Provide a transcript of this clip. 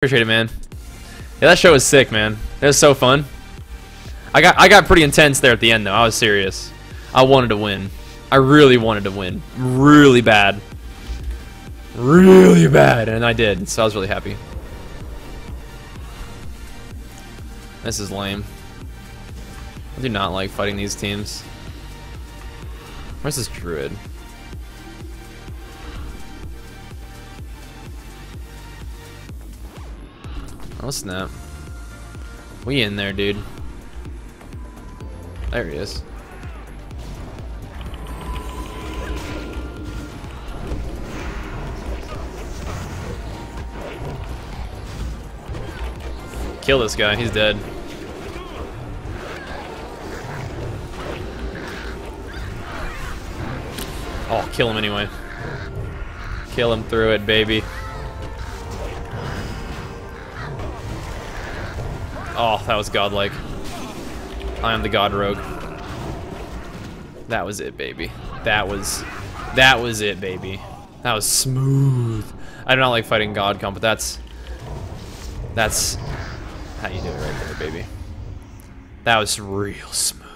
Appreciate it, man. Yeah, that show was sick, man. It was so fun. I got pretty intense there at the end, though. I was serious. I wanted to win. I really wanted to win. Really bad. Really bad. And I did, so I was really happy. This is lame. I do not like fighting these teams. Where's this druid? Oh snap. We in there, dude. There he is. Kill this guy, he's dead. Oh, kill him anyway. Kill him through it, baby. Oh, that was godlike. I am the god rogue. That was it, baby. That was it, baby. That was smooth. I do not like fighting god comp, but that's how you do it right there, baby. That was real smooth.